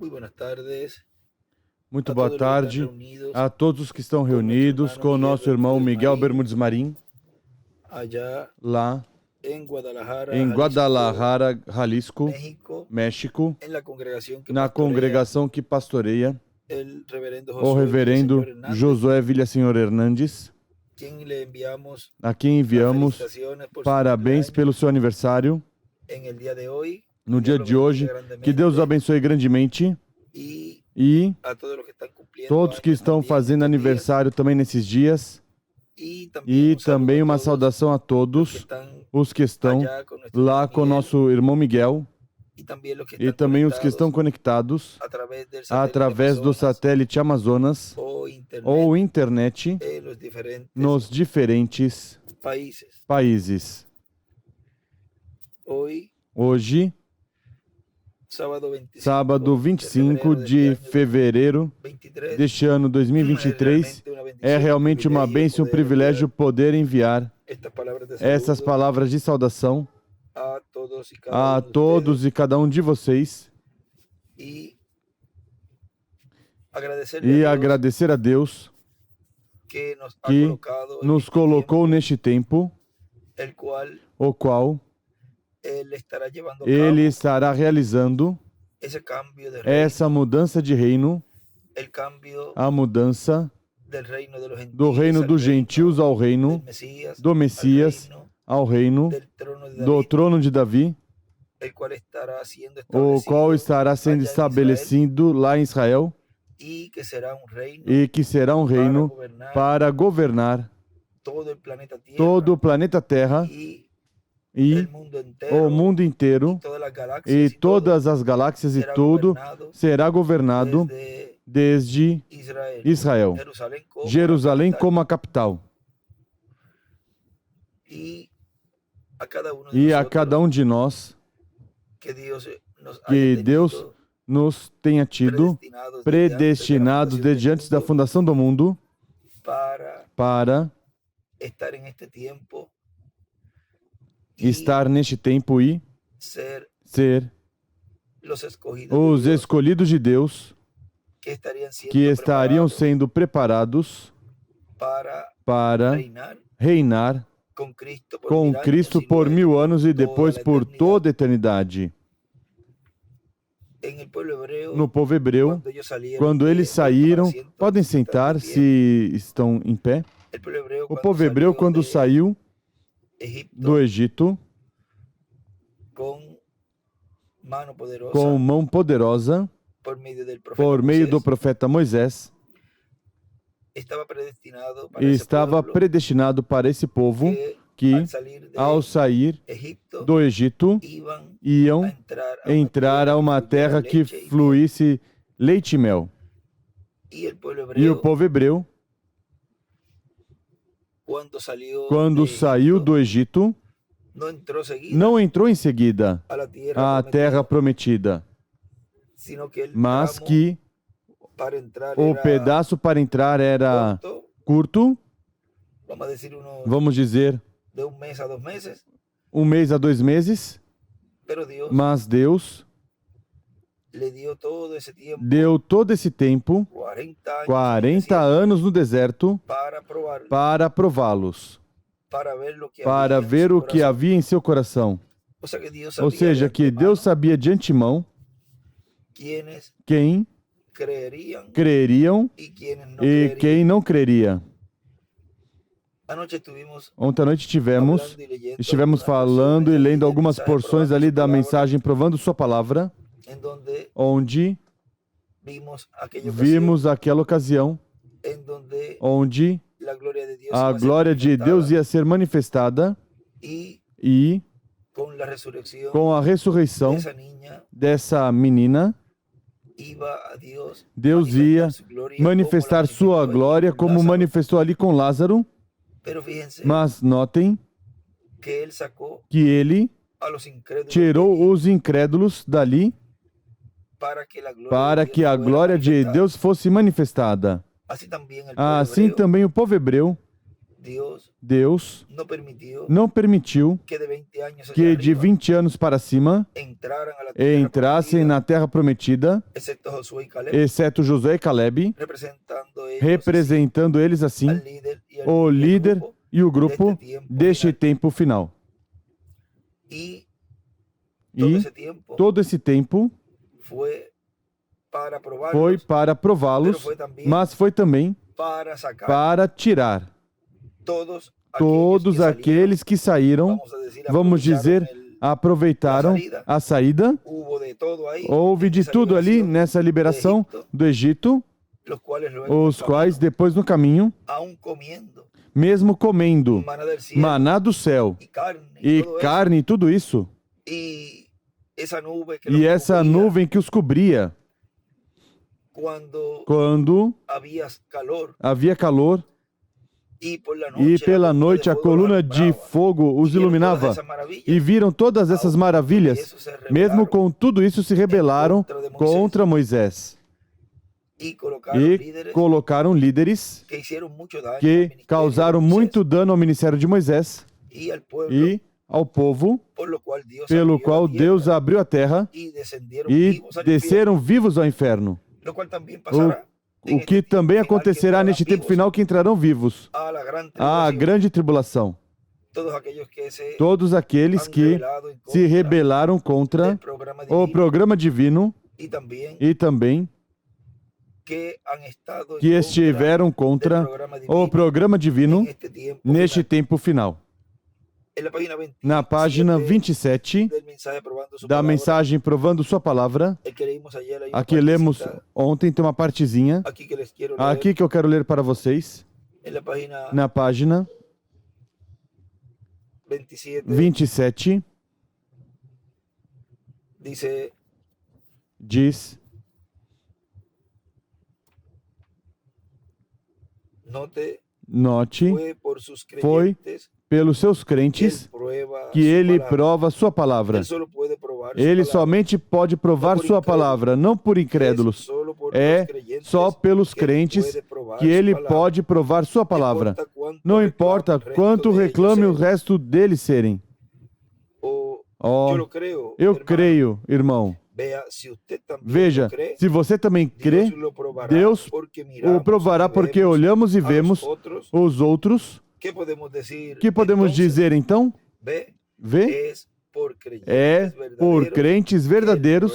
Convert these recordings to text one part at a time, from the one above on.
Muy buenas tardes Muito a boa todos los que están tarde reunidos a todos os que estão reunidos com o nosso irmão Miguel Bermudes Marim, allá lá en Guadalajara, em Guadalajara, Jalisco, México, México, en la congregación que na pastorea congregação que pastoreia el reverendo o Josué reverendo Villaseñor Hernández, Josué Villaseñor Hernandes, quien le enviamos a quem enviamos las felicitaciones por su parabéns cumpleaños pelo seu aniversário en el día de hoy. no Dios dia lo de hoje. bendiga Que Deus o grandemente abençoe grandemente y e a todos los que están cumpliendo todos que años estão también fazendo estos días, aniversário também nesses dias. y E un saludo também a uma todos saudação a los que todos están os que estão allá con nuestro lá hermano com o Miguel, nosso irmão Miguel y también los que e están também os que conectados estão conectados a través del através do satélite Amazonas o internet ou internet en los diferentes nos diferentes países. países. Hoje, Hoje, sábado 25 de fevereiro 23, deste ano 2023, é realmente uma bênção e um privilégio poder enviar essas palavras de saudação a todos e cada um de vocês e agradecer a Deus que que nos colocou neste tempo, o qual Ele estará realizando essa mudança de reino, a mudança do reino dos gentios ao reino do Messias, ao reino do trono de Davi, o qual estará sendo estabelecido lá em Israel e que será um reino para governar todo o planeta Terra e o mundo inteiro e todas as galáxias e tudo será governado desde Israel, Jerusalém como a capital. E a cada um de nós que Deus nos tenha tido predestinados desde antes da fundação do mundo para estar neste tempo e ser os escolhidos de Deus que estariam sendo preparados para reinar com Cristo por 1000 anos e depois por toda a eternidade. No povo hebreu, quando eles saíram, podem sentar se estão em pé. O povo hebreu, quando saiu do Egito, com mão poderosa, por meio do profeta Moisés, estava predestinado para esse povo que, ao sair do Egito, iam entrar a uma terra que fluísse leite e mel. E o povo hebreu, quando saiu do Egito, não entrou em seguida à terra prometida, mas que o pedaço para entrar era curto, vamos dizer, de 1 mês a 2 meses, mas Deus deu todo esse tempo, 40 anos no deserto, para prová-los, para ver o que havia em seu coração. Ou seja, que Deus sabia de antemão quem creriam e quem não creria. Ontem à noite estivemos falando e lendo algumas porções ali da mensagem Provando Sua Palavra, onde vimos aquela ocasião onde a glória de Deus ia ser manifestada e com a ressurreição dessa menina, Deus ia manifestar sua glória como manifestou ali com Lázaro. Mas notem que ele tirou os incrédulos dali para que a glória de Deus fosse manifestada. Assim também o povo hebreu, Deus não permitiu que de 20 anos para cima entrassem na terra prometida, exceto Josué e Caleb, representando eles assim, o líder e o grupo deste tempo final. E todo esse tempo foi para prová-los, mas foi também para tirar todos aqueles que saíram, vamos dizer, aproveitaram a saída. Houve de tudo ali nessa liberação do Egito, os quais depois no caminho, mesmo comendo maná do céu e carne e tudo isso, e essa nuvem que os cobria, quando havia calor, e pela noite a coluna de fogo os iluminava, e viram todas essas maravilhas, mesmo com tudo isso se rebelaram contra Moisés. E colocaram líderes que causaram muito dano ao ministério de Moisés e ao povo, pelo qual Deus abriu a terra e desceram vivos ao inferno. O que também acontecerá neste tempo final, que entrarão vivos à grande tribulação. Todos aqueles que se rebelaram contra o programa divino e também que estiveram contra o programa divino neste tempo final. Na página 27 da mensagem Provando Sua Palavra, aqui lemos ontem, tem uma partezinha aqui que eu quero ler para vocês. Na página 27 diz: Note, foi pelos seus crentes que ele prova sua palavra. Ele somente pode provar sua palavra, não por incrédulos. É só pelos crentes que ele pode provar sua palavra. Não importa quanto reclame o resto deles serem. Eu creio, irmão. Veja, se você também crê, Deus o provará, porque olhamos e vemos os outros. Que podemos dizer então? Vê? É por crentes verdadeiros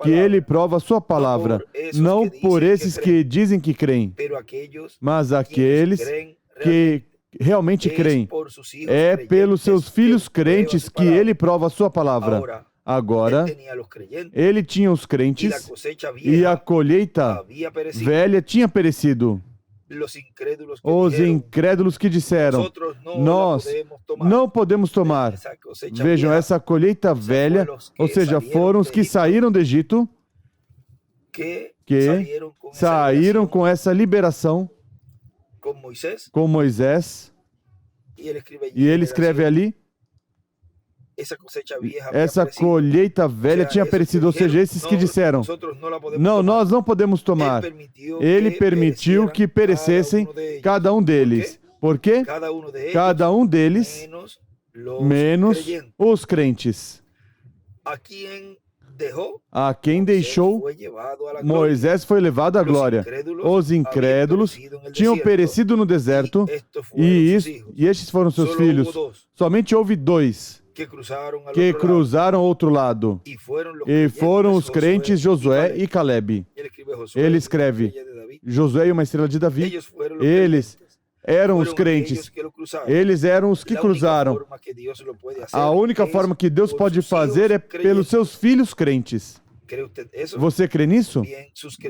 que ele prova a sua palavra, não por esses que dizem que creem, mas aqueles que realmente creem. É pelos seus filhos crentes que ele prova a sua palavra. Agora, ele tinha os crentes e a colheita velha tinha perecido. Os incrédulos que disseram: nós não podemos tomar. Vejam, essa colheita velha, ou seja, foram os que saíram do Egito, que saíram com essa liberação com Moisés, e ele escreve ali: essa colheita velha tinha perecido, ou seja, esses que disseram: não, nós não podemos tomar. Ele permitiu que perecessem cada um deles. Por quê? Cada um deles, menos os crentes. A quem deixou, Moisés foi levado à glória. Os incrédulos tinham perecido no deserto, e estes foram seus filhos. Somente houve dois que cruzaram outro lado, e foram os crentes Josué e Caleb. Ele escreve: Josué e uma estrela de Davi. Eles eram os crentes. Eles eram os que cruzaram. A única forma que Deus pode fazer é pelos seus filhos crentes. Você crê nisso?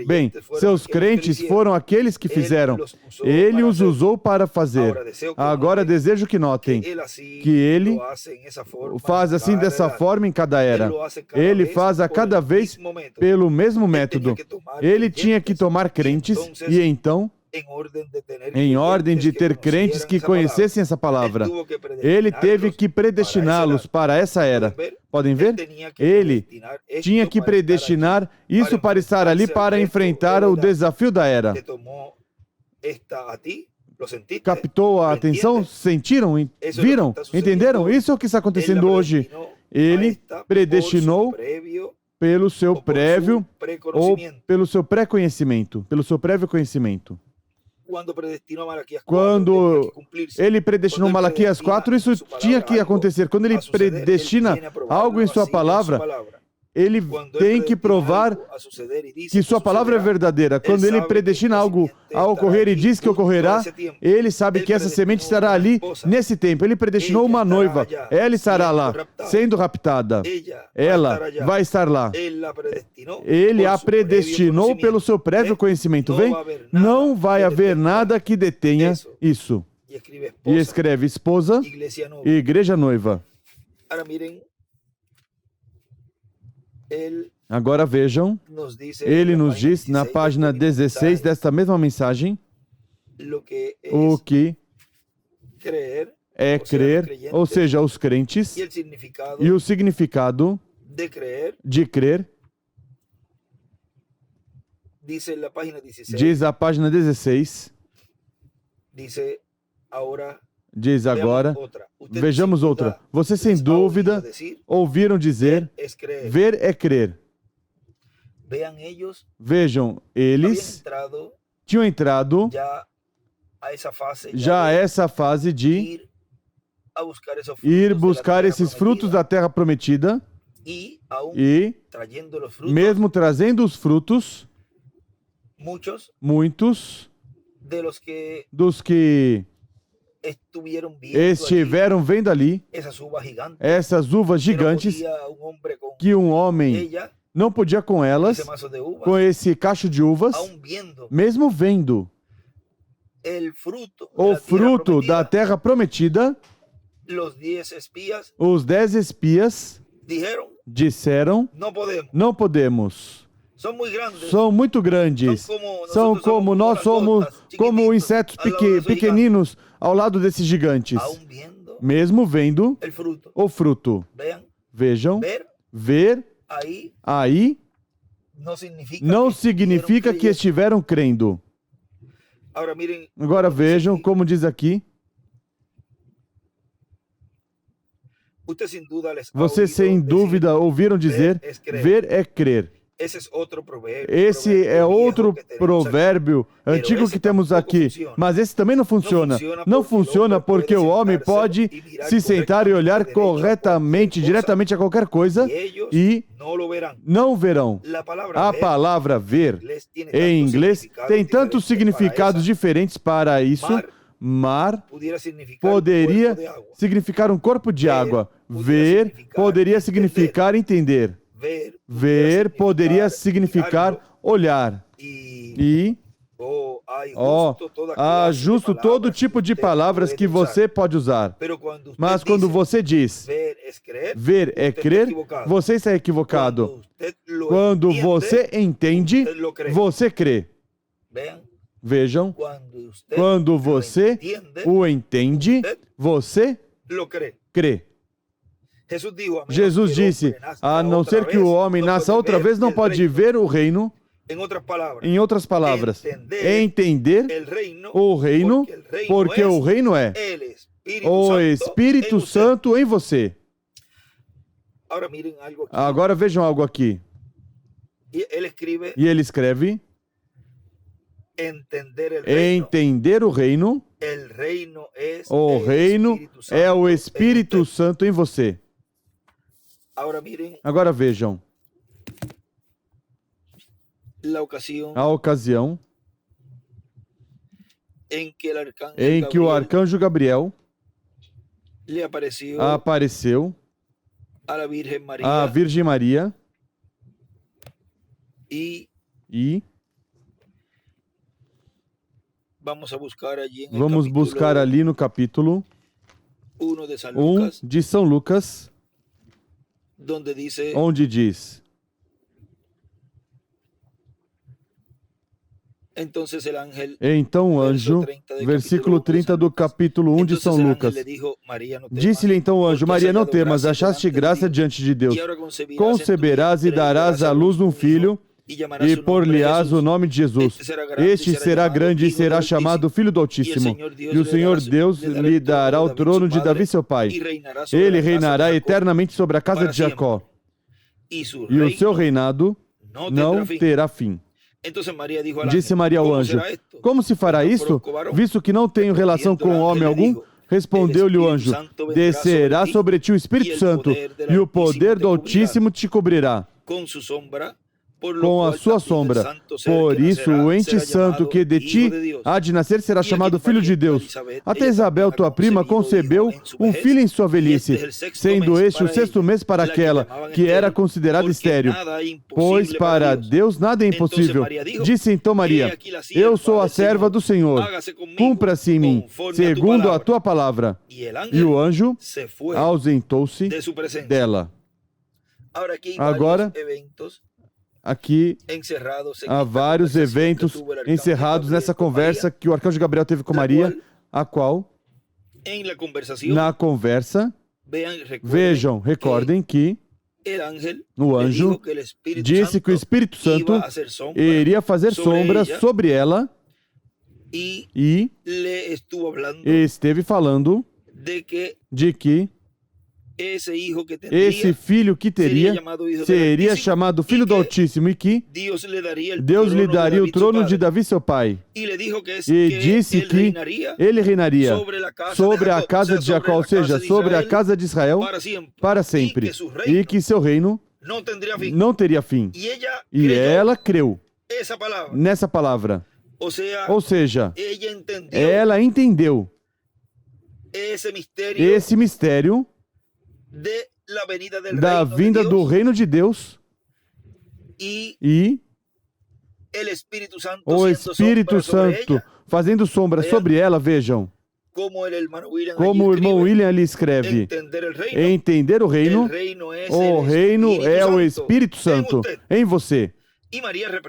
Bem, seus crentes foram aqueles que fizeram. Ele os usou para fazer. Agora desejo que notem que ele faz assim, dessa forma, em cada era. Ele faz a cada vez pelo mesmo método. Ele tinha que tomar crentes e então, em ordem de ter crentes que conhecessem essa palavra, ele teve que predestiná-los para essa era. Podem ver? Ele tinha que predestinar isso para estar ali para enfrentar o desafio da era. Captou a atenção? Sentiram? Viram? Entenderam? Isso é o que está acontecendo hoje. Ele predestinou pelo seu prévio ou pelo seu pré-conhecimento, pelo seu prévio conhecimento. Quando ele predestinou Malaquias 4, isso tinha que acontecer. Quando ele predestina algo em sua palavra, ele tem que provar que sua palavra é verdadeira. Quando ele predestina algo a ocorrer e diz que ocorrerá, ele sabe que essa semente estará ali nesse tempo. Ele predestinou uma noiva. Ela estará lá, sendo raptada. Ela vai estar lá. Ele a predestinou pelo seu prévio conhecimento. Vem? Não vai haver nada que detenha isso. E escreve esposa e igreja noiva. Agora vejam, ele nos diz na página 16 desta mesma mensagem o que é crer, ou seja, os crentes, e o significado de crer. Diz a página 16, diz agora, vejamos outra. Vocês sem dúvida ouviram dizer, ver é crer. Vejam, eles tinham entrado já a essa fase de ir buscar esses frutos da terra prometida e, mesmo trazendo os frutos, muitos dos que estiveram vendo ali essas uvas gigantes que um homem não podia com elas, com esse cacho de uvas, mesmo vendo o fruto da terra prometida, os 10 espias disseram, não podemos. São muito grandes. São como nós somos, como insetos pequeninos ao lado desses gigantes. Mesmo vendo o fruto. Vejam, ver aí não significa que estiveram crendo. Agora vejam como diz aqui. Vocês sem dúvida ouviram dizer, ver é crer. Esse é outro provérbio antigo que temos aqui, mas esse também não funciona. Não funciona porque o homem pode se sentar e olhar corretamente, diretamente a qualquer coisa e não verão. A palavra ver, em inglês, tem tantos significados diferentes para isso. Mar poderia significar um corpo de água. Ver poderia significar entender. Ver poderia significar olhar. E há justo todo tipo de palavras que você pode usar. Mas quando você diz ver é crer, você está equivocado. Quando você entende, você crê. Vejam, quando você o entende, você crê. Jesus disse, a não ser que o homem nasça outra vez, não pode ver o reino. Em outras palavras, entender o reino, porque o reino é o Espírito Santo em você. Agora vejam algo aqui. E ele escreve, entender o reino, o reino é o Espírito Santo em você. Agora vejam, a ocasião em que o arcanjo Gabriel apareceu à Virgem Maria e vamos buscar ali no capítulo 1 de São Lucas, onde diz, então o anjo, versículo 30 do capítulo 1 de São Lucas, disse-lhe então o anjo, Maria, não temas, achaste graça diante de Deus, conceberás e darás à luz um filho, e por-lhe-ás o nome de Jesus. Este será grande e será chamado Filho do Altíssimo. E o Senhor Deus lhe dará o trono de Davi, seu pai. Ele reinará eternamente sobre a casa de Jacó. E o seu reinado não terá fim. Disse Maria ao anjo: como se fará isto, visto que não tenho relação com homem algum? Respondeu-lhe o anjo: descerá sobre ti o Espírito Santo, e o poder do Altíssimo te cobrirá com a sua sombra. Por isso, o ente santo que de ti há de nascer será chamado Filho de Deus. Até Isabel, tua prima, concebeu um filho em sua velhice, sendo este o 6º mês para aquela que era considerada estéril, pois para Deus nada é impossível. Disse então Maria: eu sou a serva do Senhor, cumpra-se em mim segundo a tua palavra. E o anjo ausentou-se dela. Agora, aqui há vários eventos encerrados nessa conversa que o arcanjo Gabriel teve com Maria, a qual, na conversa, vejam, recordem que o anjo disse que o Espírito Santo iria fazer sombra sobre ela e esteve falando de que esse filho que teria seria chamado Filho do Altíssimo e que Deus lhe daria o trono de Davi, seu pai. E disse que ele reinaria sobre a casa de Jacó, ou seja, sobre a casa de Israel para sempre. E que seu reino não teria fim. E ela creu nessa palavra. Ou seja, ela entendeu esse mistério da vinda do reino de Deus e o Espírito Santo fazendo sombra sobre ela. Vejam como o irmão William ali escreve: entender o reino é o Espírito Santo em você.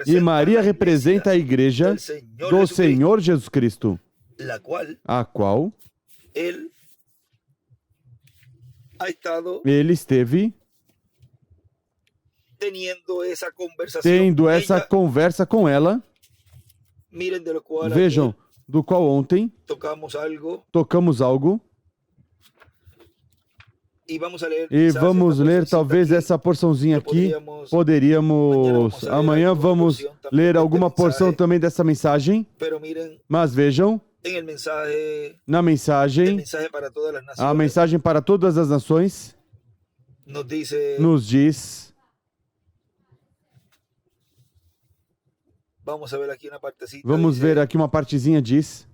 E Maria representa a igreja do Senhor Jesus Cristo, a qual ele esteve tendo essa conversa com ela. Vejam, do qual ontem tocamos algo. E vamos ler talvez essa porçãozinha aqui. Poderíamos... Amanhã vamos ler alguma porção também dessa mensagem. Mas vejam, na mensagem, a mensagem para todas as nações nos diz, vamos ver aqui uma partezinha, diz,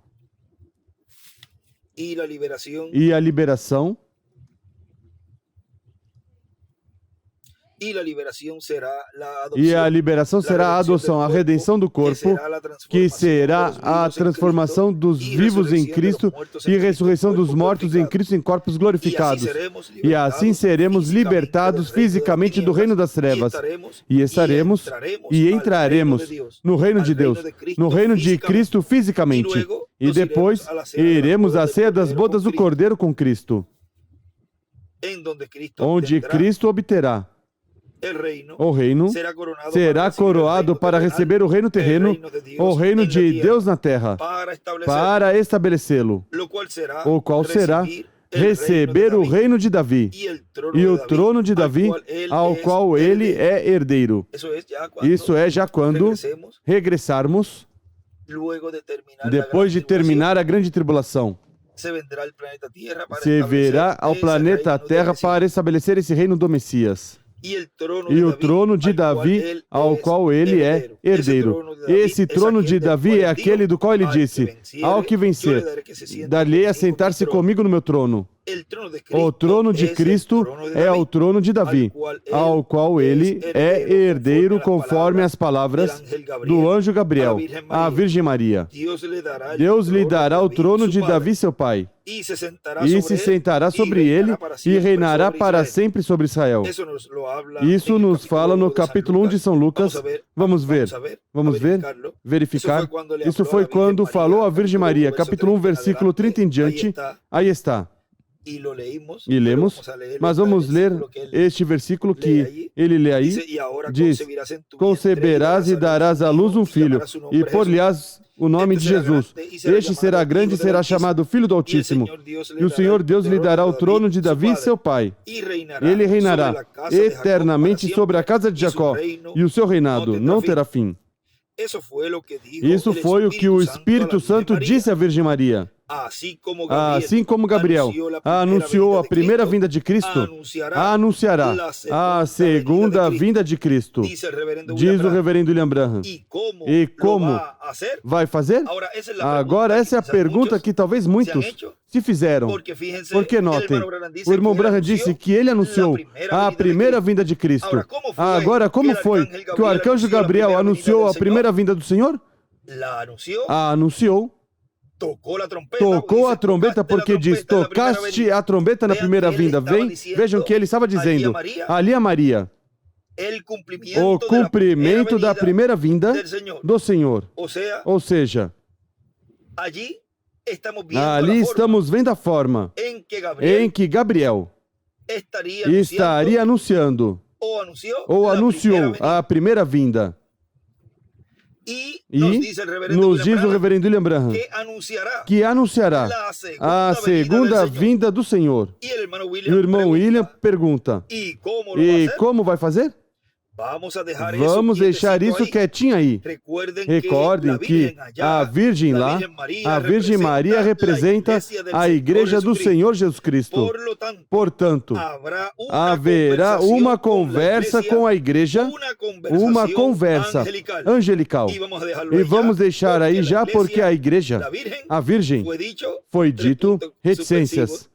e a liberação, será a adoção, a redenção do corpo, que será a transformação dos vivos em Cristo e ressurreição dos mortos em Cristo em corpos glorificados. E assim seremos libertados fisicamente do reino das trevas. E estaremos e entraremos no reino de Deus, no reino de Cristo fisicamente. E depois iremos à ceia das bodas do Cordeiro com Cristo, onde Cristo obterá o reino, será coroado para receber o reino terreno, o reino de Deus na terra, para estabelecê-lo, o qual será receber o reino de Davi e o trono de Davi, ao qual ele é herdeiro. Isso é já quando regressarmos, depois de terminar a grande tribulação. Se verá ao planeta Terra para estabelecer esse reino do Messias. E o trono de Davi, ao qual ele é herdeiro. Esse trono de Davi é aquele do qual ele disse: ao que vencer, dar-lhe a sentar-se comigo no meu trono. O trono de Cristo é o trono de Davi, ao qual ele é herdeiro conforme as palavras do anjo Gabriel à Virgem Maria. Deus lhe dará o trono de Davi, seu pai, e se sentará sobre ele e reinará para sempre sobre Israel. Isso nos fala no capítulo 1 de São Lucas. Vamos ver, verificar. Isso foi quando falou a Virgem Maria, capítulo 1, versículo 30 em diante. Aí está. E lemos, mas vamos ler este versículo que ele lê aí. Diz: conceberás e darás à luz um filho, e por-lhe-ás o nome de Jesus. Este será grande e será chamado Filho do Altíssimo. E o Senhor Deus lhe dará o trono de Davi, seu pai. Ele reinará eternamente sobre a casa de Jacó, e o seu reinado não terá fim. Isso foi o que o Espírito Santo disse à Virgem Maria. Assim como Gabriel anunciou a primeira vinda de Cristo, anunciará a segunda vinda de Cristo, diz o reverendo William Branham. E como vai fazer? Agora, essa é a pergunta que talvez muitos se fizeram. Porque notem, o irmão Branham disse que ele anunciou a primeira vinda de Cristo. Agora, como foi que o arcanjo Gabriel anunciou a primeira vinda do Senhor? Anunciou. Tocou a trombeta porque diz: tocaste a trombeta na primeira vinda. Vejam que ele estava dizendo ali a Maria o cumprimento da primeira vinda do Senhor. Ou seja, ali estamos vendo a forma em que Gabriel estaria anunciando ou anunciou a primeira vinda. E nos diz o reverendo William Branham que anunciará a segunda vinda do Senhor. E o irmão William pergunta: e como vai fazer? Vamos deixar isso quietinho aí. Recordem que a Virgem lá, a Virgem Maria representa a Igreja do Senhor Jesus Cristo. Portanto, haverá uma conversa com a Igreja, uma conversa angelical. E vamos deixar aí já porque a Igreja, a Virgem, foi dito reticências.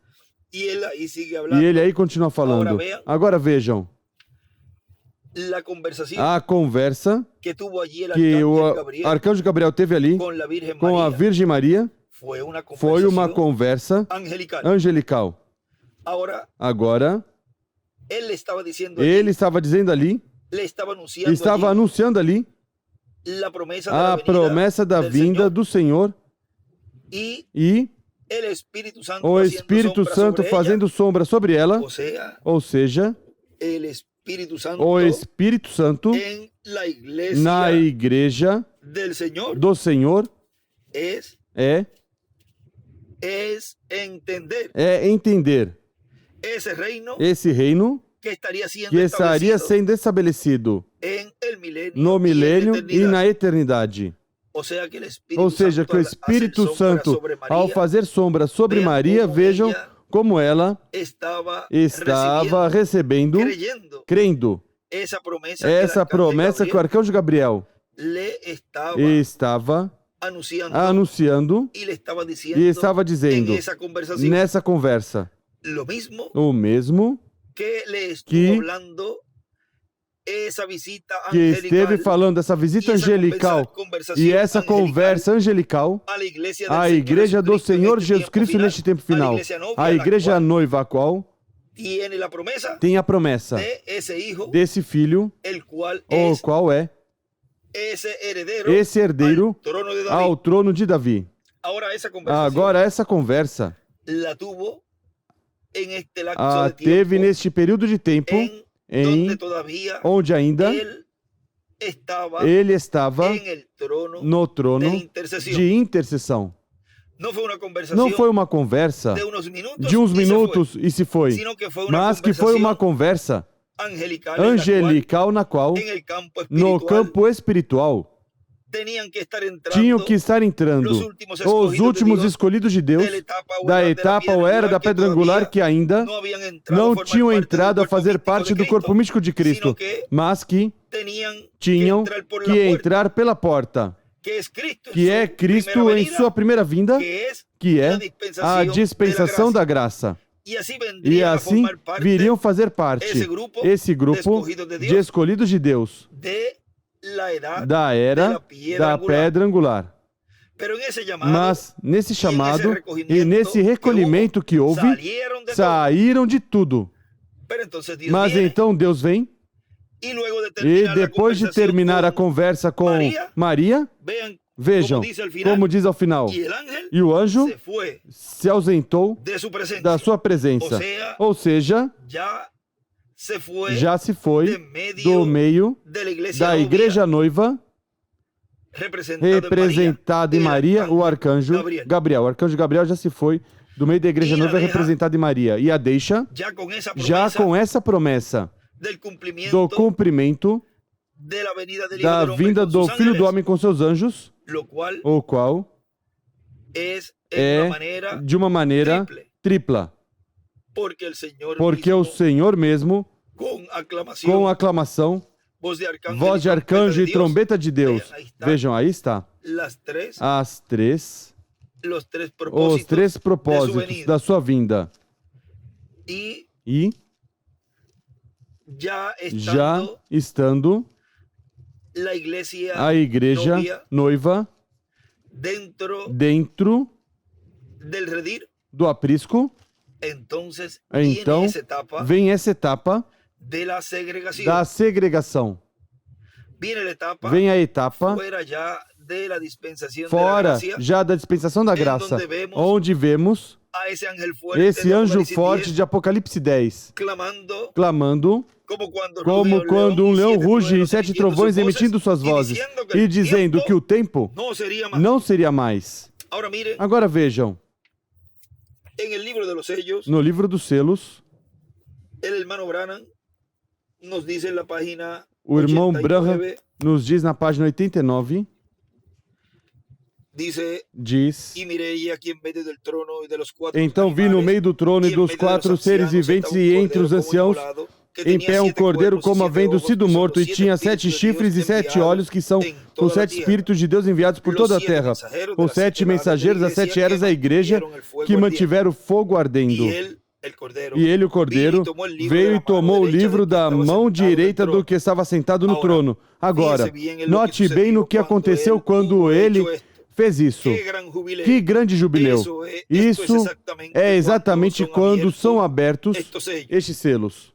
E ele aí continua falando. Agora vejam. A conversa que o arcanjo Gabriel teve ali com a Virgem Maria foi uma conversa angelical. Agora, ele estava dizendo ali, estava anunciando ali a promessa da vinda do Senhor e o Espírito Santo fazendo sombra sobre ela, ou seja, o Espírito Santo na Igreja do Senhor é entender esse reino que estaria sendo estabelecido no milênio e na eternidade. Ou seja, que o Espírito Santo, ao fazer sombra sobre Maria, vejam como ela estava recebendo, crendo, essa promessa que o arcanjo Gabriel estava anunciando e estava dizendo nessa conversa o mesmo que esteve falando dessa visita angelical e essa conversa angelical à Igreja do Senhor Jesus Cristo neste tempo final. A Igreja noiva, a qual tem a promessa desse filho, o qual é esse herdeiro ao trono de Davi. Agora, essa conversa teve neste período de tempo onde ainda ele estava no trono de intercessão. Não foi uma conversa de uns minutos e se foi, mas que foi uma conversa angelical na qual, no campo espiritual, tinham que estar entrando os últimos escolhidos de Deus da etapa ou era da pedra angular que ainda não tinham entrado a fazer parte do corpo místico de Cristo, mas que tinham que entrar pela porta, que é Cristo em sua primeira vinda, que é a dispensação da graça. E assim viriam fazer parte esse grupo de escolhidos de Deus da era da pedra angular. Mas nesse chamado e nesse recolhimento que houve, saíram de tudo. Mas então Deus vem e depois de terminar a conversa com Maria, Vejam, como diz ao final, e o anjo se ausentou da sua presença. Ou seja, já se foi do meio da igreja noiva, representada em Maria, o arcanjo Gabriel. O arcanjo Gabriel já se foi do meio da igreja noiva, representada em Maria. E a deixa já com essa promessa do cumprimento da vinda do Filho do Homem com seus anjos, o qual é de uma maneira tripla. Porque o Senhor mesmo, com aclamação, voz de arcanjo e trombeta de Deus. Vejam, aí está. Os três propósitos da sua vinda. E já estando a igreja noiva dentro do aprisco, então vem essa etapa da segregação. Vem a etapa fora já da dispensação da graça, onde vemos esse anjo forte de Apocalipse 10, clamando, como quando um leão ruge e 7 trovões emitindo suas vozes, e dizendo que o tempo não seria mais. Agora vejam, no livro dos selos, o irmão Branham nos diz na página 89, diz: então vi no meio do trono e dos 4 seres viventes e entre os anciãos, em pé um cordeiro como havendo sido morto, e tinha 7 chifres e 7 olhos, que são os 7 Espíritos de Deus enviados por toda a terra. Os 7 mensageiros das 7 eras da igreja, que mantiveram o fogo ardendo. E ele, o cordeiro, veio e tomou o livro da mão direita do que estava sentado no trono. Agora, note bem no que aconteceu quando ele fez isso. Que grande jubileu! Isso é exatamente quando são abertos estes selos.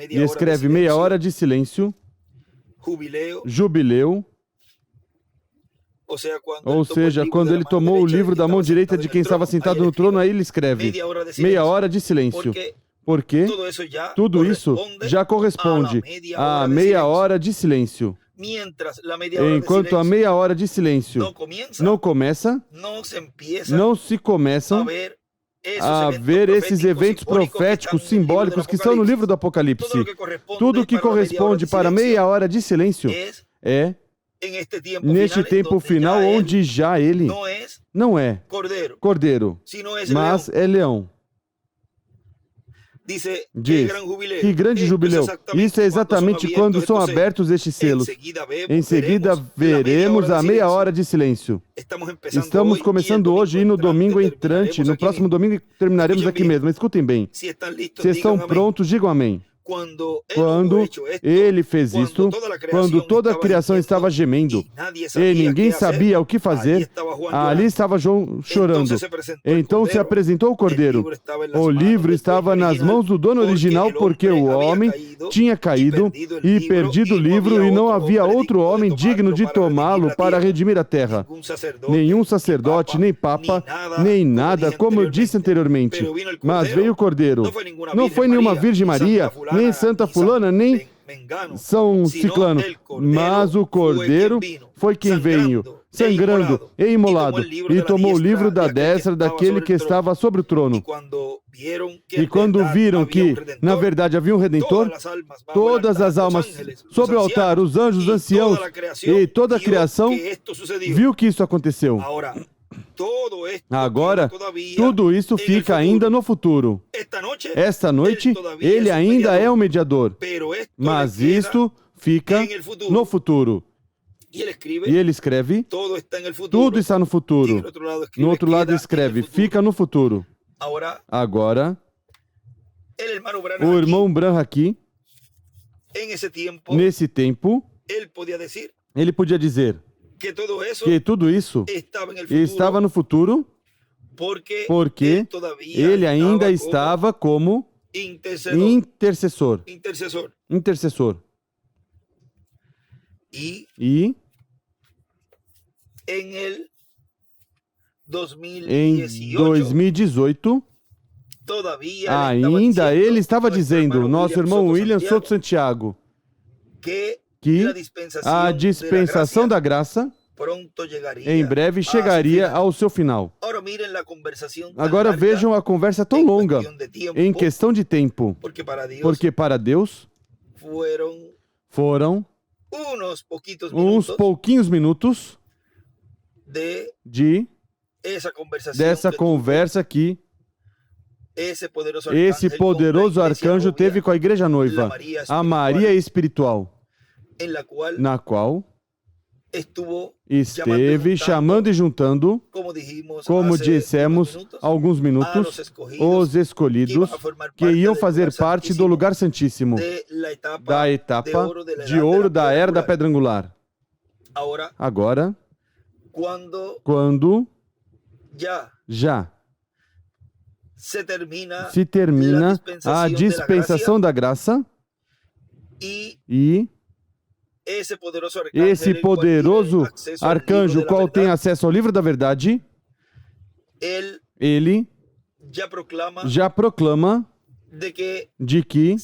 E escreve meia hora de silêncio, jubileu. Ou seja, quando ele tomou o livro da mão direita de quem estava sentado no trono, aí ele escreve meia hora de silêncio. Porque tudo isso já corresponde à meia hora de silêncio. Enquanto a meia hora de silêncio não começa, não se começam a ver esses eventos proféticos, simbólicos que estão no livro do Apocalipse. Tudo que corresponde para meia hora de silêncio é neste tempo final, onde já ele não é cordeiro, mas é leão. Diz, que grande jubileu! Isso é exatamente quando são abertos estes selos. Em seguida, veremos a meia hora de silêncio. Estamos começando hoje e no domingo entrante, no próximo domingo terminaremos aqui mesmo. Escutem bem. Se estão prontos, digam amém. Quando ele fez isto, quando toda a criação estava gemendo e ninguém sabia o que fazer, ali estava João chorando. Então se apresentou o cordeiro. O livro estava nas mãos do dono original, porque o homem tinha caído e perdido o livro, e não havia outro homem digno de tomá-lo para redimir a terra. Nenhum sacerdote, nem papa, nem nada, como eu disse anteriormente. Mas veio o cordeiro. Não foi nenhuma Virgem Maria, nem Santa Fulana, nem São Ciclano, mas o cordeiro foi quem veio, sangrando e imolado, e tomou o livro da destra daquele que estava sobre o trono. E quando viram que, na verdade, havia um Redentor, todas as almas sobre o altar, os anjos, os anciãos e toda a criação, viu que isso aconteceu. Agora, tudo isso fica ainda no futuro. Esta noite, ele ainda é o mediador, mas isto fica no futuro. E ele escreve, tudo está no futuro. No outro lado escreve, fica no futuro. Agora, o irmão Branham aqui, nesse tempo, ele podia dizer que tudo isso estava no futuro, porque ele ainda estava como intercessor. E em 2018, ainda ele estava dizendo, nosso irmão William Soto Santiago, que a dispensação da graça em breve chegaria ao seu final. Agora vejam a conversa tão longa em questão de tempo, porque para Deus foram uns pouquinhos minutos dessa conversa aqui esse poderoso arcanjo teve com a igreja noiva, a Maria espiritual, na qual esteve chamando e juntando, como dissemos alguns minutos, os escolhidos que iam fazer parte do lugar santíssimo, da etapa de ouro da era da pedra angular. Agora, quando já se termina a dispensação da graça e esse poderoso arcanjo, qual tem acesso ao livro da verdade, ele já proclama de que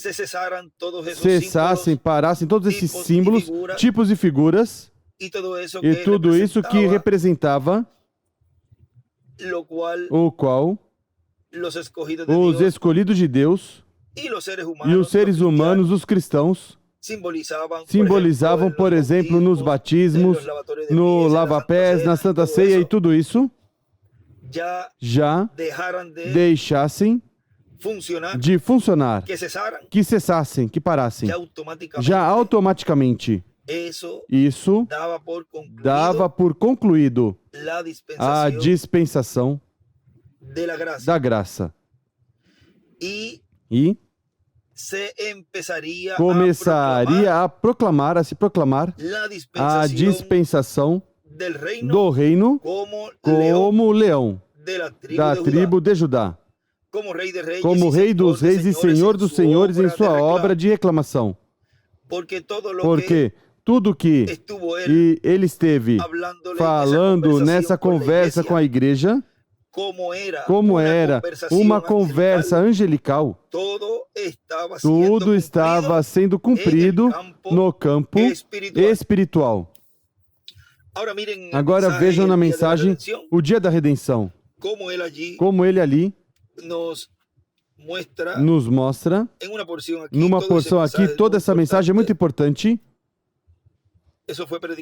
cessassem, parassem todos esses símbolos, tipos e figuras, e tudo isso que representava o qual os escolhidos de Deus e os seres humanos, os cristãos, simbolizavam, por exemplo, nos batismos, no lava-pés, na Santa Ceia e tudo isso, já deixassem de funcionar, que cessassem, que parassem, já automaticamente. Isso dava por concluído a dispensação da graça. E começaria a proclamar, a se proclamar a dispensação do reino como leão da tribo de Judá, como rei dos reis e senhor dos senhores em sua obra de reclamação. Porque tudo que ele esteve falando nessa conversa com a igreja, como era uma conversa angelical, tudo estava sendo cumprido no campo espiritual. Agora vejam na mensagem o dia da redenção, como ele ali nos mostra, numa porção aqui, toda essa mensagem é muito importante.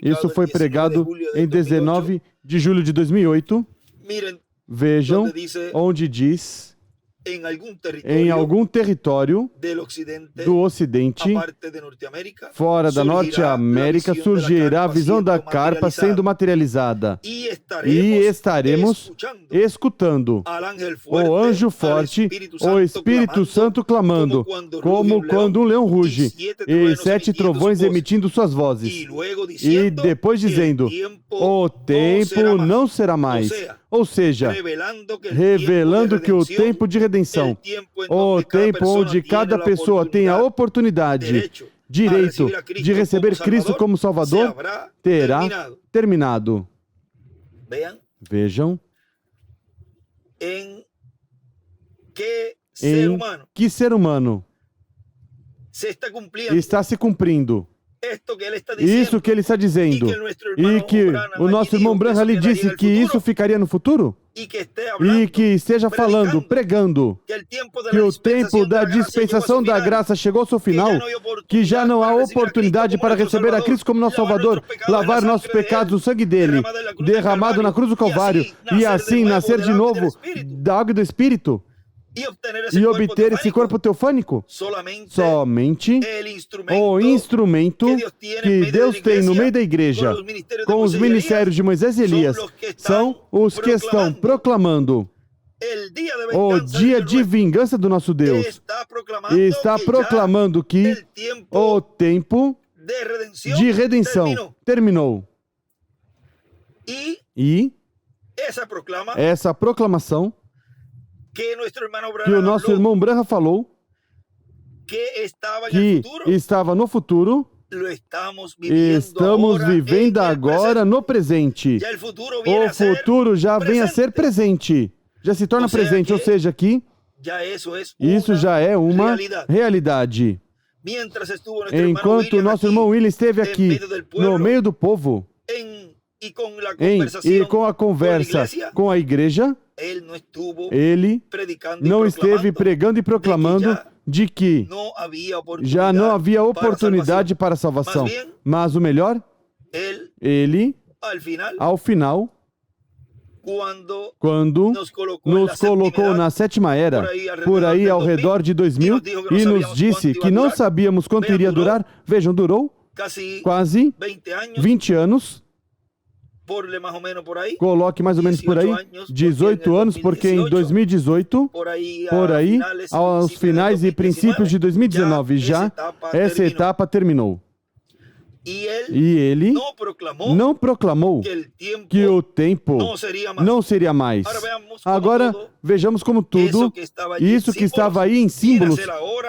Isso foi pregado em 19 de julho de 2008. Vejam onde diz, em algum território do Ocidente, fora da Norte América, surgirá a visão da carpa sendo materializada. E estaremos escutando o anjo forte, o Espírito Santo clamando, como quando um leão ruge, e 7 trovões emitindo suas vozes. E depois dizendo, o tempo não será mais. Ou seja, revelando que o tempo de redenção, o tempo onde cada pessoa tem a oportunidade, direito de receber Cristo como Salvador, terá terminado. Vejam em que ser humano está se cumprindo isso que ele está dizendo, e que o nosso irmão Branham ali disse que isso ficaria no futuro, e que esteja falando, pregando, que o tempo da dispensação da graça chegou ao seu final, que já não há oportunidade para receber a Cristo como nosso Salvador, lavar nossos pecados no sangue dele, derramado na cruz do Calvário, e assim nascer de novo da água do Espírito, e obter esse corpo teofânico? Somente o instrumento que Deus tem no meio da igreja, com os ministérios de Moisés e Elias, são os que estão proclamando o dia de vingança do nosso Deus. Está proclamando que o tempo de redenção terminou. E essa proclamação que o nosso irmão Branham falou, que estava no futuro, estamos vivendo agora no presente. O futuro já vem a ser presente. Já se torna presente, ou seja, que isso já é uma realidade. Enquanto o nosso irmão William esteve aqui, no meio do povo, e com a conversa com a igreja, ele não esteve pregando e proclamando de que já não havia oportunidade para a salvação. Mas o melhor, ele, ao final, quando nos colocou na sétima era, por aí ao redor de 2000, e nos disse que não sabíamos quanto iria durar. Vejam, durou quase 20 anos. Coloque mais ou menos por aí, 18 anos, porque em 2018, por aí, aos finais e princípios de 2019, já essa etapa terminou. E ele não proclamou que o tempo não seria mais. Agora, vejamos como tudo isso que estava aí em símbolos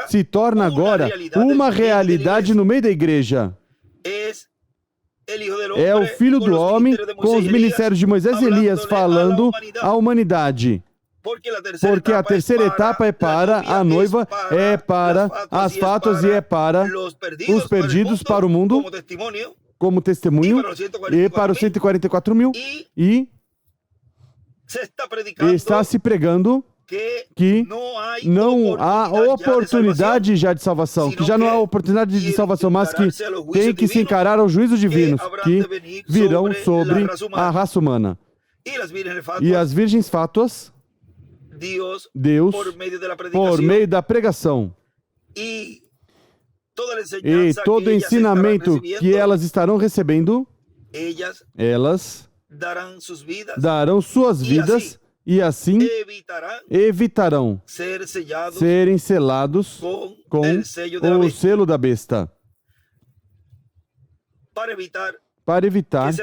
se torna agora uma realidade no meio da igreja. É o Filho do Homem com os ministérios de Moisés e Elias falando à humanidade. Porque a terceira etapa é para a noiva, é para as fátuas e é para os perdidos para o mundo, como testemunho, e para os 144 mil. E está se pregando que não há oportunidade já de salvação, que já não há oportunidade de salvação, mas que tem que se encarar aos juízos divinos que virão sobre a raça humana. E as virgens fátuas, Deus, por meio da pregação e todo o ensinamento que elas estarão recebendo, elas darão suas vidas e assim evitarão serem selados com o selo da besta. Para evitar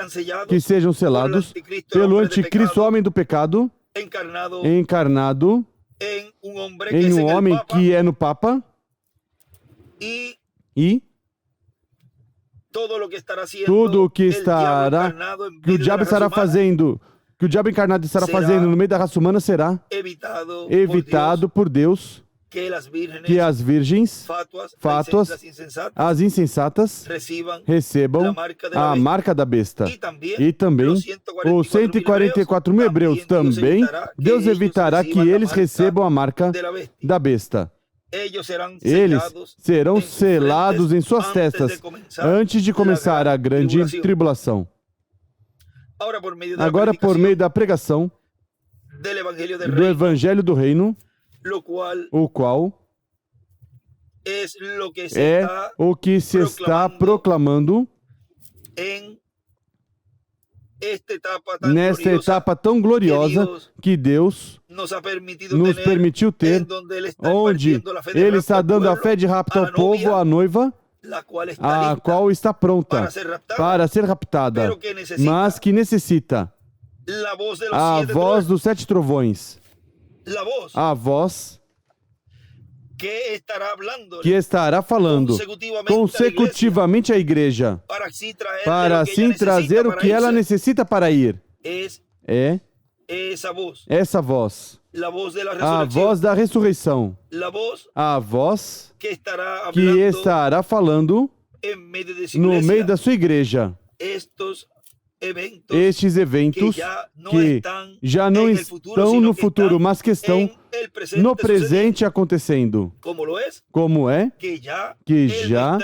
que sejam selados pelo anticristo, homem do pecado, encarnado em um homem que é no Papa, e tudo o que o diabo estará fazendo, que o diabo encarnado estará fazendo no meio da raça humana será evitado por Deus, que as virgens fátuas, as insensatas, recebam a marca da besta. E também os 144 mil hebreus também, Deus evitará que eles recebam a marca da besta. Eles serão selados em suas testas antes de começar a grande tribulação. Agora, por meio da pregação do Evangelho do Reino, o qual é o que se está proclamando nesta etapa tão gloriosa que Deus nos permitiu ter, onde Ele está dando a fé de rapto ao povo, à noiva, a qual está pronta para ser raptada, mas que necessita a voz dos 7 trovões, a voz que estará falando consecutivamente à igreja, para assim trazer o que ela necessita para ir. É essa voz, a voz da ressurreição, a voz que estará falando no meio da sua igreja. Estes eventos que já não estão no futuro, mas que estão no presente acontecendo. Como é que já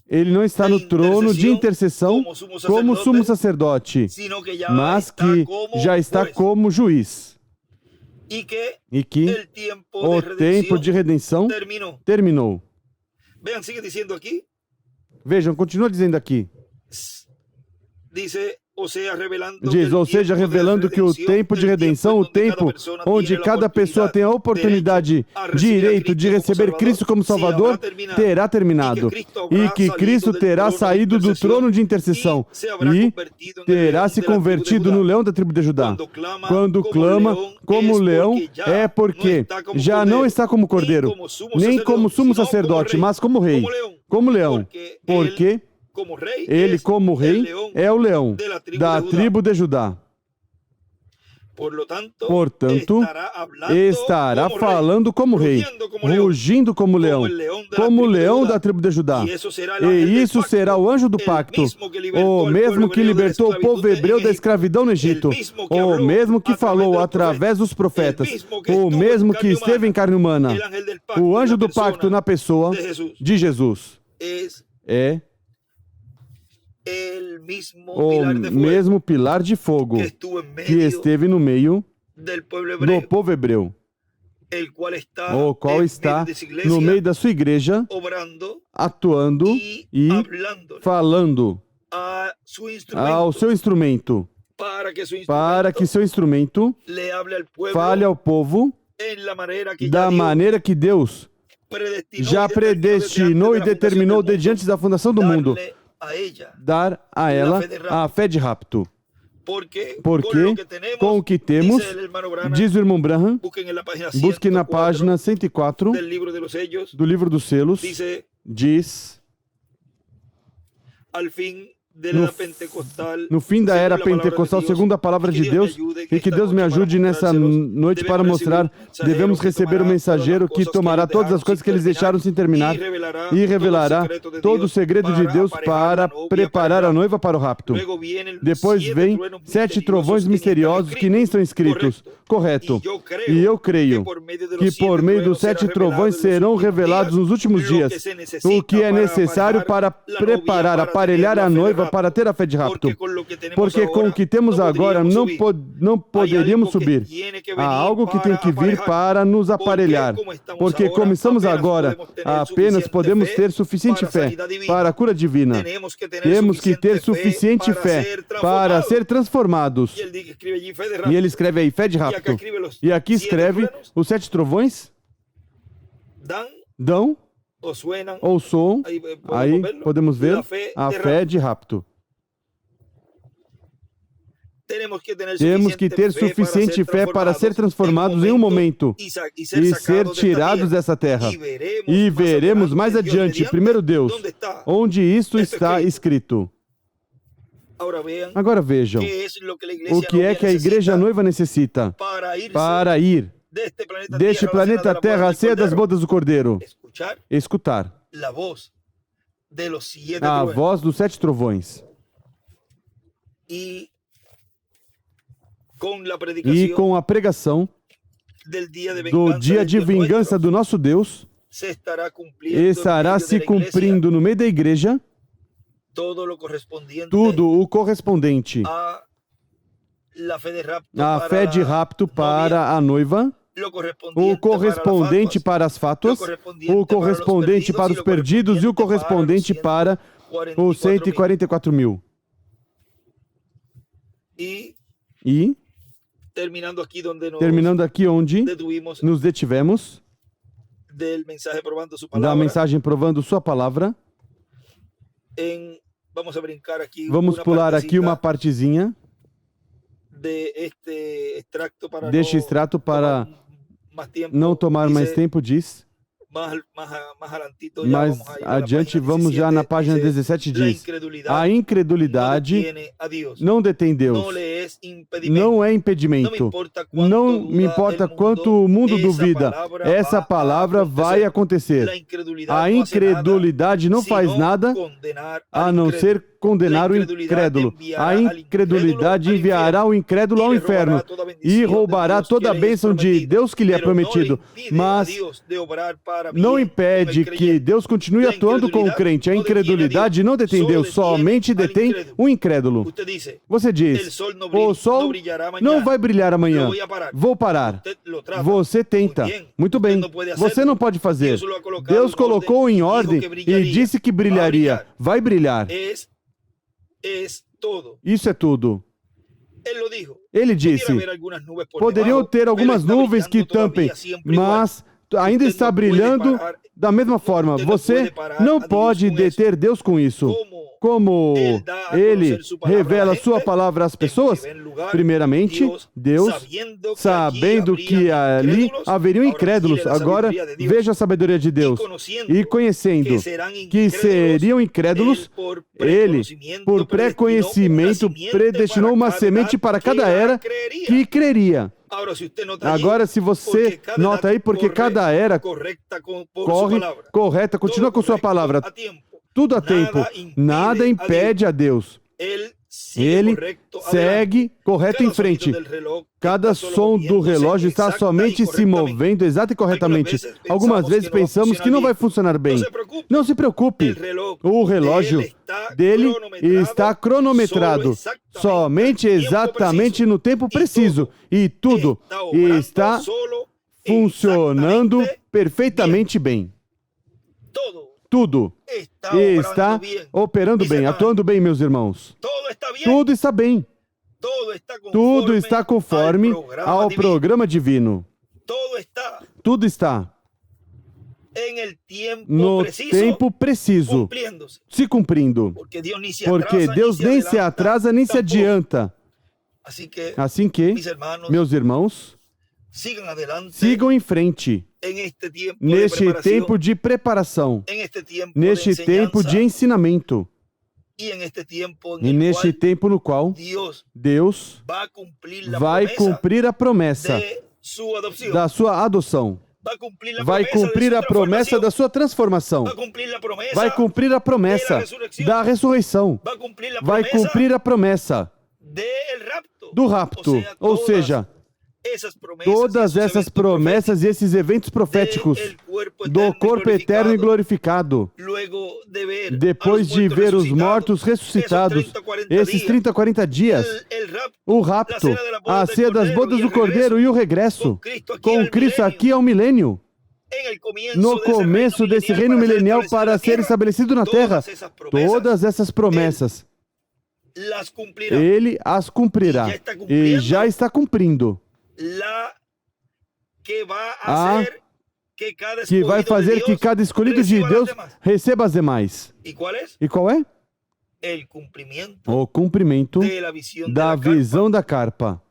ele não está no trono de intercessão como sumo sacerdote, mas que já está como juiz. E que o tempo de redenção terminou. Vejam, continua dizendo aqui. Diz, ou seja, revelando que o tempo de redenção, o tempo onde cada pessoa tem a oportunidade, direito de receber Cristo como Salvador, terá terminado. E que Cristo terá saído do trono de intercessão e terá se convertido no leão da tribo de Judá. Quando clama como leão, é porque já não está como cordeiro, nem como sumo sacerdote, mas como rei, como leão. Porque ele, como rei, é o leão da tribo de Judá. Portanto, estará falando como rei, rugindo como leão da tribo de Judá. E isso será o anjo do pacto, o mesmo que libertou o povo hebreu da escravidão no Egito, o mesmo que falou através dos profetas, o mesmo que esteve em carne humana, o anjo do pacto na pessoa de Jesus. É o mesmo pilar de fogo que esteve no meio do povo hebreu, o qual está no meio da sua igreja, atuando e falando ao seu instrumento, para que seu instrumento fale ao povo da maneira que Deus já predestinou e determinou desde antes da fundação do mundo, dar a ela a fé de rapto. Porque, com o que temos, diz o irmão Branham, busque na página 104 do livro dos selos, diz, no fim da era pentecostal, segundo a palavra de Deus, e que Deus me ajude nessa noite para mostrar, devemos receber o mensageiro que tomará todas as coisas que eles deixaram sem terminar e revelará todo o segredo de Deus para preparar a noiva para o rapto. Depois vem 7 trovões misteriosos que nem estão escritos. Correto. E eu creio que por meio dos 7 trovões serão revelados nos últimos dias o que é necessário para preparar, aparelhar a noiva para ter a fé de rapto. Porque com o que temos agora não poderíamos subir. Há algo que tem que vir para nos aparelhar. Porque como estamos agora, apenas podemos ter suficiente fé para a cura divina. Temos que ter suficiente fé para ser transformados. E ele escreve aí, fé de rapto. E aqui escreve os 7 trovões. Dão ou soam, aí podemos ver a fé de rapto. Temos que ter suficiente fé para ser transformados em um momento e ser tirados dessa terra. E veremos mais adiante, primeiro Deus, onde isto está escrito. Agora vejam, o que é que a igreja noiva necessita para ir deste planeta Terra à ceia das bodas do Cordeiro? Escutar a voz dos 7 trovões. E com a pregação do dia de vingança do nosso Deus, estará se cumprindo no meio da igreja tudo o correspondente à fé de rapto para a noiva, o correspondente para as fátuas, o correspondente para os perdidos e o correspondente para os 144 mil. E, terminando aqui onde nos detivemos, da mensagem provando sua palavra, vamos pular aqui uma partezinha deste extrato para não tomar mais tempo, diz. Mais adiante, vamos já na página 17, diz: a incredulidade não detém Deus, não é impedimento. Não me importa quanto o mundo duvida, essa palavra vai acontecer. A incredulidade não faz nada a não ser condenar o incrédulo. A incredulidade enviará o incrédulo ao inferno e roubará toda a bênção de Deus que lhe é prometido. Mas não impede que Deus continue atuando com o crente. A incredulidade não detém Deus, somente detém o incrédulo. Você diz, o sol não vai brilhar amanhã. Vou parar. Você tenta. Muito bem. Você não pode fazer. Deus colocou em ordem e disse que brilharia. Vai brilhar. Isso é tudo. Él lo dijo. Ele disse, poderiam ter algumas nuvens que tampem, mas ainda está brilhando da mesma forma. Você não pode deter Deus com isso. Como Ele revela sua palavra às pessoas? Primeiramente, Deus, sabendo que ali haveriam incrédulos. Agora, veja a sabedoria de Deus. E conhecendo que seriam incrédulos, Ele, por pré-conhecimento, predestinou uma semente para cada era que creria. Agora, se você nota aí, porque cada era corre correta, continua com sua palavra. Tudo a tempo. Nada impede a Deus. Ele segue correto em frente. Cada som do relógio está somente se movendo exata e corretamente. Algumas vezes pensamos que não vai funcionar bem. Não se preocupe. O relógio dele está cronometrado somente exatamente no tempo preciso. E tudo está funcionando perfeitamente bem. Tudo está operando bem, atuando bem, meus irmãos. Tudo está bem. Tudo está conforme ao programa divino. Tudo está no tempo preciso, se cumprindo. Porque Deus nem se atrasa, nem se adianta. Assim que, meus irmãos, sigam em frente. Neste tempo de preparação, neste tempo de ensinamento, e neste tempo no qual Deus vai cumprir a promessa da sua adoção, vai cumprir a promessa da sua transformação, vai cumprir a promessa da ressurreição, vai cumprir a promessa do rapto, ou seja, todas essas promessas e esses eventos proféticos do corpo eterno e glorificado, depois de ver os mortos ressuscitados, esses 30, 40 dias, o rapto, a ceia das bodas do Cordeiro e o regresso com Cristo aqui ao milênio, no começo desse reino milenial para ser estabelecido na terra. Todas essas promessas, Ele as cumprirá e já está cumprindo. Que vai fazer que cada escolhido de Deus receba as demais. E qual é? O cumprimento da visão da carpa,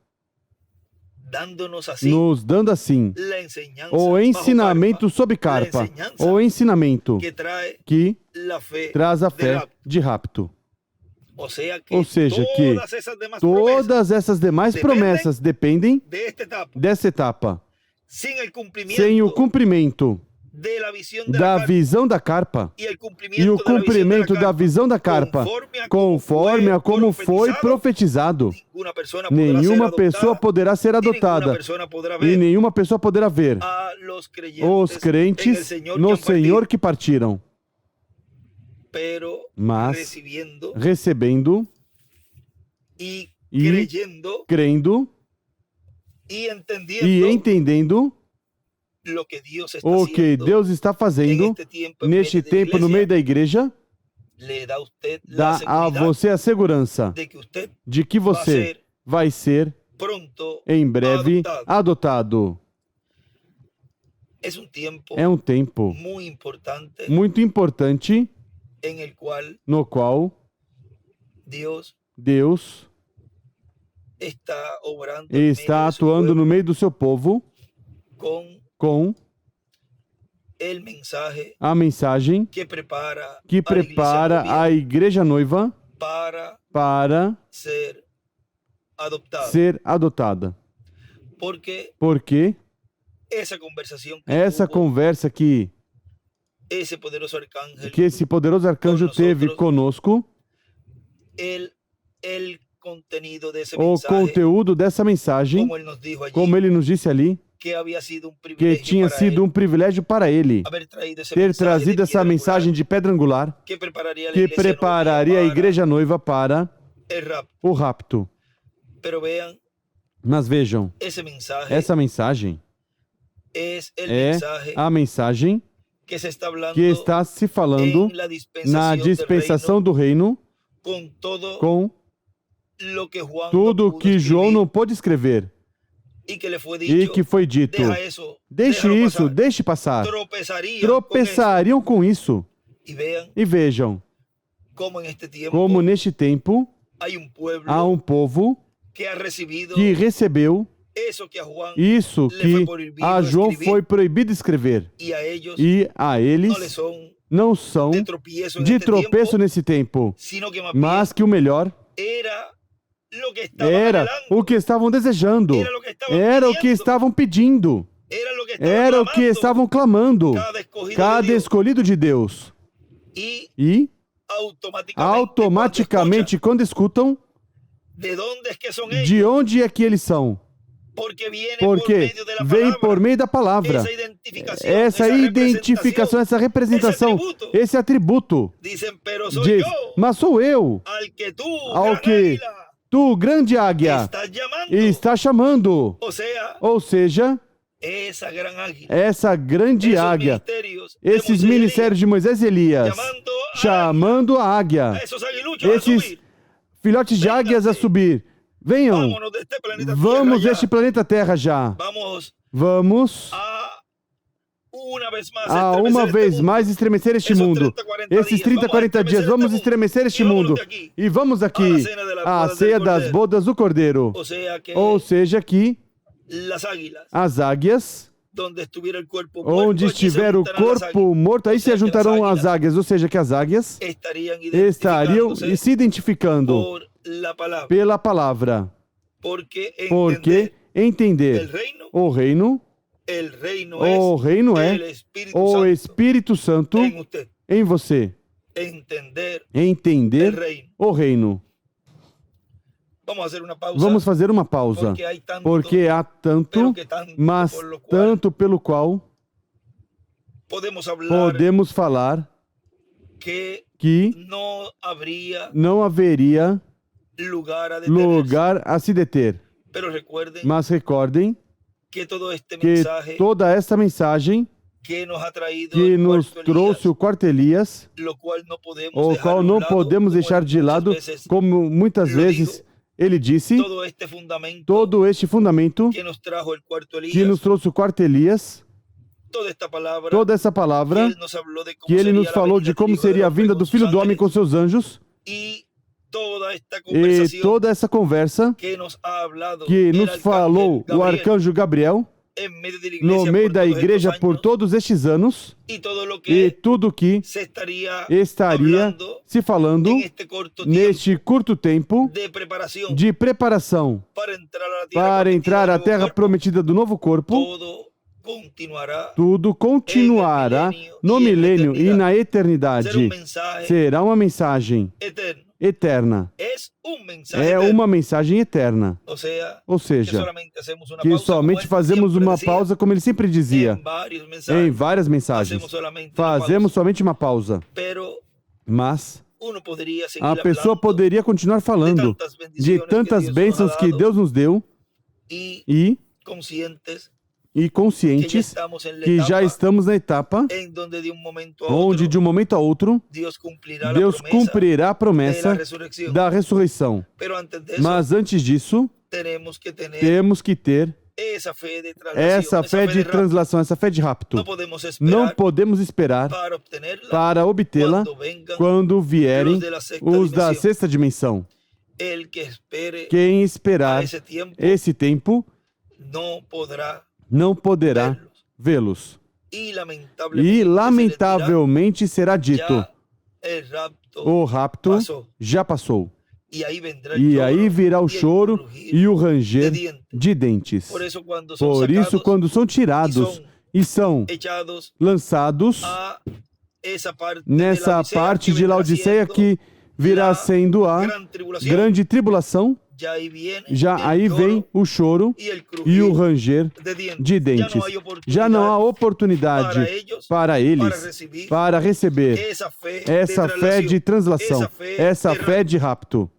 nos dando assim o ensinamento sobre carpa, o ensinamento que traz a fé de rapto. Ou seja, que todas essas demais promessas dependem dessa etapa. Sem o cumprimento da visão da carpa e o cumprimento da visão da carpa, conforme a como foi profetizado, nenhuma pessoa poderá ser adotada e nenhuma pessoa poderá ver os crentes no Senhor que partiram. Mas recebendo e crendo e entendendo o que Deus está fazendo neste tempo no meio da igreja, dá a você a segurança de que você vai ser em breve adotado. É um tempo muito importante no qual Deus está atuando no meio do seu povo com a mensagem que prepara a igreja noiva para ser adotada. Porque essa conversa que esse poderoso arcanjo teve conosco, o conteúdo dessa mensagem, como ele nos disse ali, que tinha sido um privilégio para ele ter trazido essa mensagem de pedra angular que prepararia a igreja noiva para o rapto. Mas vejam, essa mensagem é a mensagem que está se falando na dispensação do reino com tudo que João não pôde escrever e que foi dito. Deixe isso, deixe passar. Tropeçariam com isso. E vejam como neste tempo há um povo que recebeu isso que a João foi proibido escrever. E a eles não são de tropeço nesse tempo, mas que o melhor era o que estavam desejando, era o que estavam pedindo, era o que estavam clamando. Cada escolhido de Deus. E automaticamente, quando escutam, de onde é que eles são? Porque vem por meio da palavra. Essa identificação, essa representação, esse atributo. Diz, mas sou eu, ao que tu, grande águia, está chamando. Ou seja, essa grande águia, esses ministérios de Moisés e Elias, chamando a águia, esses filhotes de águias a subir. Venham, vamos deste planeta Terra já. Vamos uma vez mais estremecer este mundo. Esses 30, 40 dias, vamos estremecer este mundo. E vamos aqui à ceia das bodas do Cordeiro. Ou seja, que as águias, onde estiver o corpo morto, aí se ajuntarão as águias. Ou seja, que as águias estariam se identificando pela palavra. Porque entender o reino é o Espírito Santo em você. Entender o reino. Vamos fazer uma pausa, porque há tanto, mas tanto pelo qual podemos falar que não haveria lugar a se deter. Mas recordem que toda esta mensagem que nos trouxe o quarto Elias, o qual não podemos deixar de lado, como muitas vezes ele disse, todo este fundamento que nos trouxe o quarto Elias, toda essa palavra que ele nos falou de como seria a vinda do Filho do Homem com seus anjos, e toda essa conversa que nos falou o arcanjo Gabriel no meio da igreja por todos estes anos, e tudo que estaria se falando neste curto tempo de preparação para entrar à terra prometida do novo corpo, tudo continuará no milênio e na eternidade. Será uma mensagem eterna. É uma mensagem eterna. Ou seja, que somente fazemos uma pausa, como ele sempre dizia, em várias mensagens. Fazemos somente uma pausa. Mas a pessoa poderia continuar falando de tantas bênçãos que Deus nos deu e conscientes que já estamos na etapa onde de um momento a outro Deus cumprirá a promessa da ressurreição. Mas antes disso, temos que ter essa fé de translação, essa fé de rapto. Não podemos esperar para obtê-la quando vierem os da sexta dimensão. Quem esperar esse tempo não poderá vê-los. E lamentavelmente será dito, o rapto já passou. E aí virá o choro e o ranger de dentes. Por isso, quando são tirados e são lançados nessa parte de Laodiceia que virá sendo a grande tribulação, já aí vem o choro e o ranger de dentes. Já não há oportunidade para eles para receber essa fé de translação, essa fé de rapto.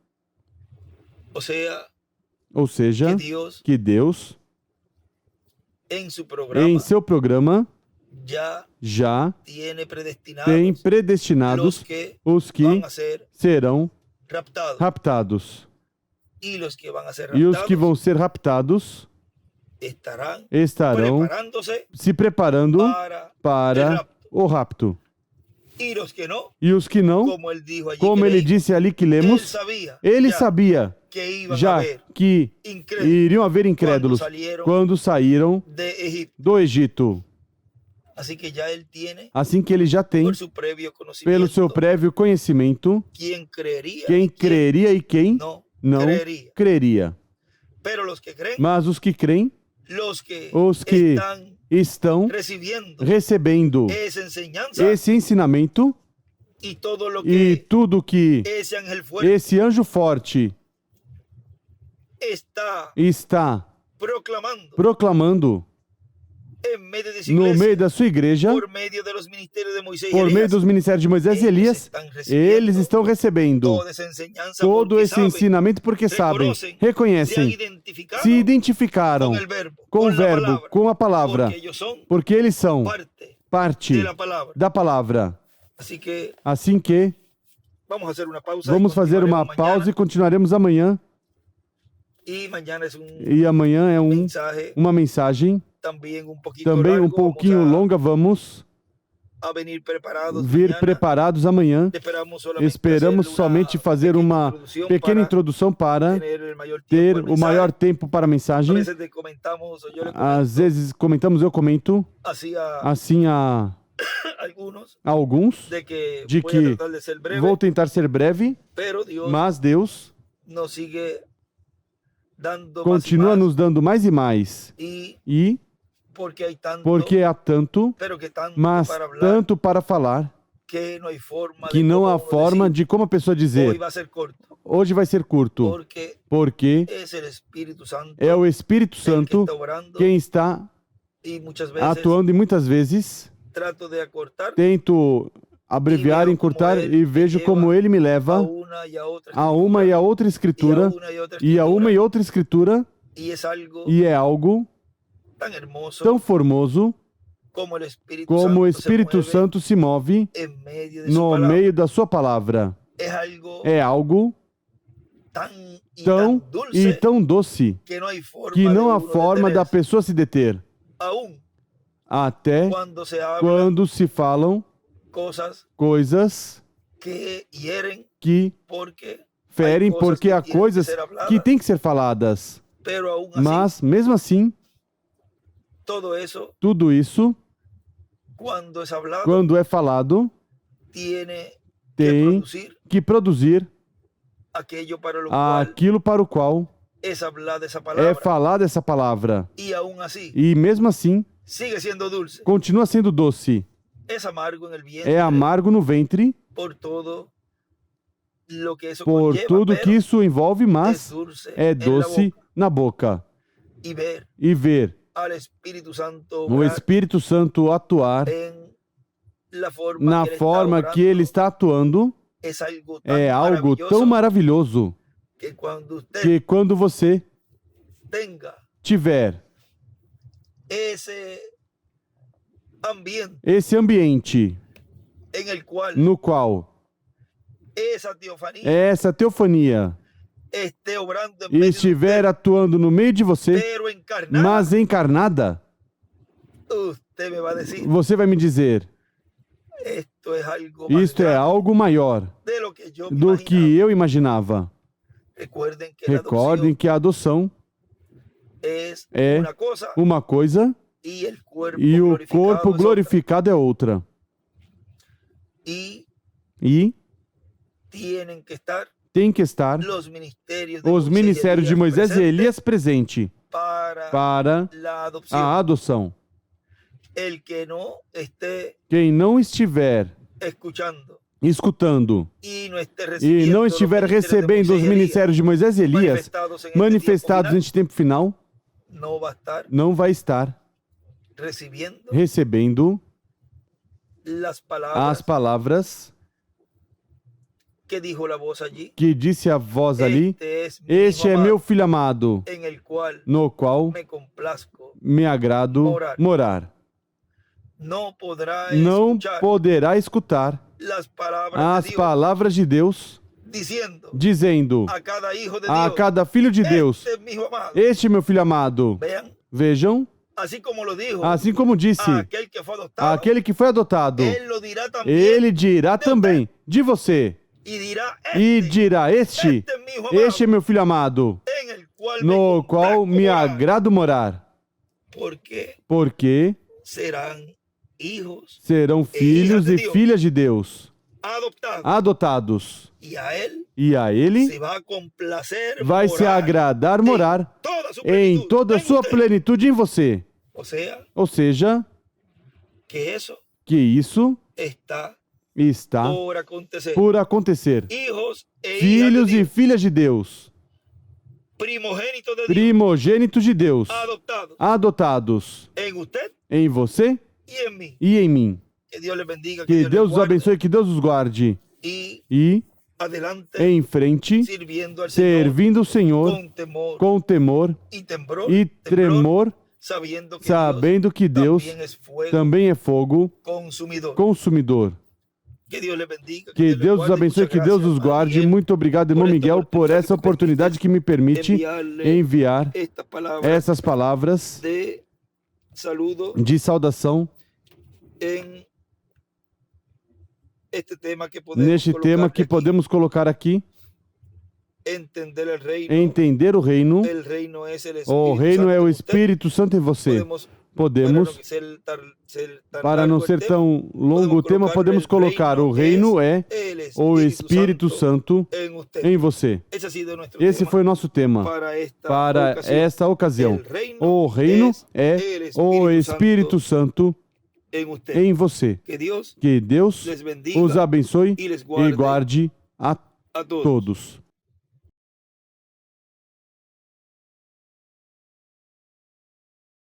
Ou seja, que Deus, em seu programa, já tem predestinados os que serão raptados. E os que vão ser raptados estarão se preparando para o rapto. E os que não, como ele disse ali que lemos, ele sabia já que iriam haver incrédulos quando saíram do Egito. Assim que ele já tem, pelo seu prévio conhecimento, quem creria e quem não creria. Mas os que creem, os que estão recebendo esse ensinamento e tudo que esse anjo forte está proclamando no meio da sua igreja, por meio dos ministérios de Moisés e Elias, eles estão recebendo todo esse ensinamento porque sabem, reconhecem, se identificaram com o verbo, com a palavra, porque eles são parte da palavra. Assim que vamos fazer uma pausa e continuaremos amanhã. E amanhã é uma mensagem também um pouquinho longa. Vamos vir preparados amanhã. Esperamos somente fazer uma pequena introdução para ter o maior tempo para a mensagem. Às vezes comentamos, eu comento assim a alguns de que vou tentar ser breve, mas Deus continua nos dando mais e mais. E porque há tanto, mas tanto para falar, que não há forma de como a pessoa dizer, hoje vai ser curto, porque é o Espírito Santo quem está atuando e muitas vezes tento abreviar, encurtar e vejo como ele me leva a uma e a outra escritura e a uma e outra escritura e é algo tão formoso como o Espírito Santo se move no meio da sua palavra. É algo tão doce que não há forma da pessoa se deter. Até quando se falam coisas que ferem, porque há coisas que têm que ser faladas. Mas, mesmo assim, tudo isso, quando é falado, tem que produzir aquilo para o qual é falada essa palavra. E mesmo assim, continua sendo doce. É amargo no ventre por tudo que isso envolve, mas é doce na boca. E ver o Espírito Santo atuar na forma que ele está atuando é algo tão maravilhoso que quando você tiver esse ambiente no qual essa teofania estiver atuando no meio de você, mas encarnada, você vai me dizer, isto é algo maior do que eu imaginava. Recordem que a adoção é uma coisa e o corpo glorificado é outra. E tem que estar os ministérios de Moisés e Elias presente para a adoção. Quem não estiver escutando e não estiver recebendo os ministérios de Moisés e Elias manifestados neste tempo final, não vai estar recebendo as palavras que disse a voz ali, este é meu filho amado, no qual me agrado morar. Não poderá escutar as palavras de Deus dizendo a cada filho de Deus: este é meu filho amado. Vejam, assim como disse aquele que foi adotado, ele dirá também de você, e dirá: este é meu filho amado, no qual me agrado morar. Porque serão filhos e filhas de Deus, adotados, e a ele vai se agradar morar em toda a sua plenitude em você. Ou seja, que isso está por acontecer. Filhos e filhas de Deus, primogênitos de Deus, adotados em você e em mim. Que Deus os abençoe, que Deus os guarde. E em frente, servindo o Senhor com temor e tremor, sabendo que Deus também é fogo consumidor. Que Deus os abençoe, que Deus os guarde. Muito obrigado, irmão Miguel, por essa oportunidade que me permite enviar essas palavras de saudação neste tema que podemos colocar aqui. Entender o reino. O reino é o Espírito Santo em você. Podemos, para não ser tão longo o tema, podemos colocar: o reino é o Espírito Santo em você. Esse foi o nosso tema para esta ocasião. O reino é o Espírito Santo em você. Que Deus os abençoe e guarde a todos.